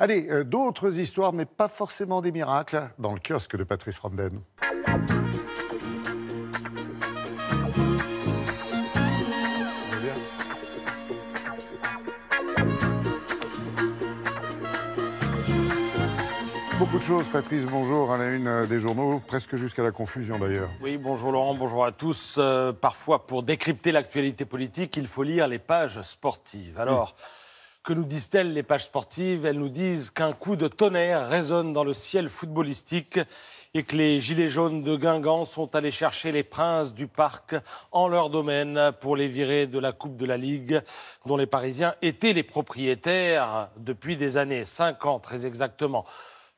Allez, d'autres histoires, mais pas forcément des miracles, dans le kiosque de Patrice Ramden. Beaucoup de choses, Patrice, bonjour, à la une des journaux, presque jusqu'à la confusion d'ailleurs. Oui, bonjour Laurent, bonjour à tous. Parfois, pour décrypter l'actualité politique, il faut lire les pages sportives. Alors, que nous disent-elles les pages sportives? Elles nous disent qu'un coup de tonnerre résonne dans le ciel footballistique et que les gilets jaunes de Guingamp sont allés chercher les princes du parc en leur domaine pour les virer de la Coupe de la Ligue, dont les Parisiens étaient les propriétaires depuis des années, 5 ans très exactement.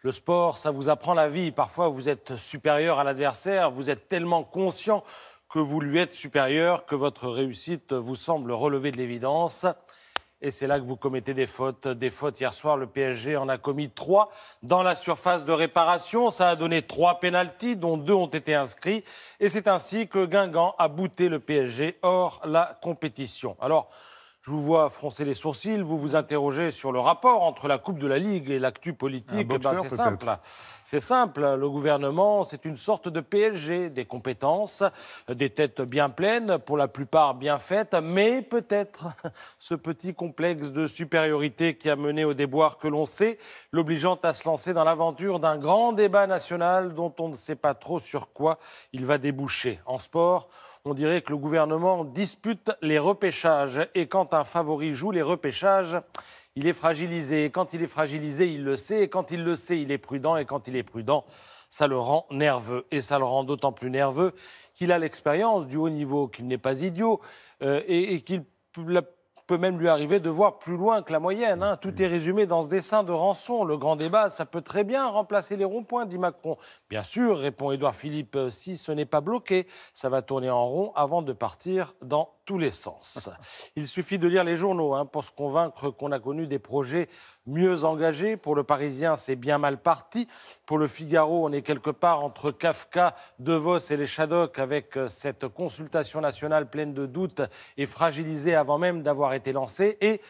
Le sport, ça vous apprend la vie. Parfois, vous êtes supérieur à l'adversaire. Vous êtes tellement conscient que vous lui êtes supérieur que votre réussite vous semble relever de l'évidence. Et c'est là que vous commettez des fautes. Des fautes, hier soir, le PSG en a commis 3 dans la surface de réparation. Ça a donné 3 pénaltys, dont 2 ont été inscrits. Et c'est ainsi que Guingamp a bouté le PSG hors la compétition. Alors, je vous vois froncer les sourcils, vous vous interrogez sur le rapport entre la Coupe de la Ligue et l'actu politique. Boxeur, C'est simple. C'est simple. Le gouvernement, c'est une sorte de PSG, des compétences, des têtes bien pleines, pour la plupart bien faites, mais peut-être ce petit complexe de supériorité qui a mené au déboire que l'on sait, l'obligeant à se lancer dans l'aventure d'un grand débat national dont on ne sait pas trop sur quoi il va déboucher. En sport, on dirait que le gouvernement dispute les repêchages. Et quand un favori joue les repêchages, il est fragilisé. Et quand il est fragilisé, il le sait. Et quand il le sait, il est prudent. Et quand il est prudent, ça le rend nerveux. Et ça le rend d'autant plus nerveux qu'il a l'expérience du haut niveau, qu'il n'est pas idiot et qu'il peut même lui arriver de voir plus loin que la moyenne. Tout est résumé dans ce dessin de Rançon. Le grand débat, ça peut très bien remplacer les ronds-points, dit Macron. Bien sûr, répond Édouard Philippe, si ce n'est pas bloqué, ça va tourner en rond avant de partir dans tous les sens. Il suffit de lire les journaux pour se convaincre qu'on a connu des projets mieux engagés. Pour le Parisien, c'est bien mal parti. Pour le Figaro, on est quelque part entre Kafka, De Vos et les Shadocks avec cette consultation nationale pleine de doutes et fragilisée avant même d'avoir été lancée. Et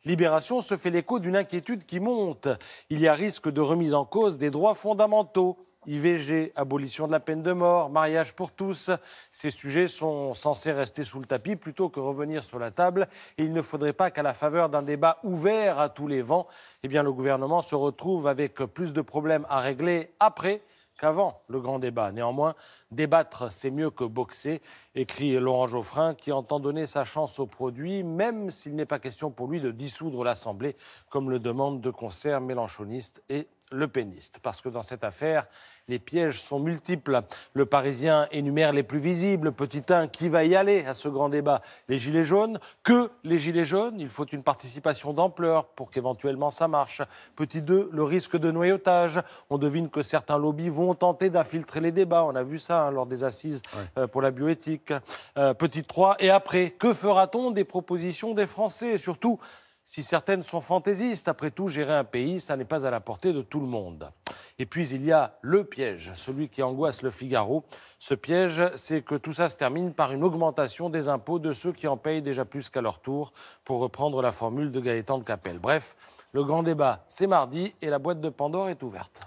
Libération se fait l'écho d'une inquiétude qui monte. Il y a risque de remise en cause des droits fondamentaux. IVG, abolition de la peine de mort, mariage pour tous. Ces sujets sont censés rester sous le tapis plutôt que revenir sur la table. Et il ne faudrait pas qu'à la faveur d'un débat ouvert à tous les vents, le gouvernement se retrouve avec plus de problèmes à régler après qu'avant le grand débat. Néanmoins, débattre, c'est mieux que boxer, écrit Laurent Geoffrin, qui entend donner sa chance au produit, même s'il n'est pas question pour lui de dissoudre l'Assemblée, comme le demandent de concert mélenchonistes et le péniste. Parce que dans cette affaire, les pièges sont multiples. Le Parisien énumère les plus visibles. Petit 1, qui va y aller à ce grand débat? Les Gilets jaunes. Que les Gilets jaunes? Il faut une participation d'ampleur pour qu'éventuellement ça marche. Petit 2, le risque de noyautage. On devine que certains lobbies vont tenter d'infiltrer les débats. On a vu ça lors des assises pour la bioéthique. Petit 3, et après, que fera-t-on des propositions des Français? Et surtout, si certaines sont fantaisistes, après tout, gérer un pays, ça n'est pas à la portée de tout le monde. Et puis, il y a le piège, celui qui angoisse le Figaro. Ce piège, c'est que tout ça se termine par une augmentation des impôts de ceux qui en payent déjà plus qu'à leur tour, pour reprendre la formule de Gaëtan de Capelle. Bref, le grand débat, c'est mardi et la boîte de Pandore est ouverte.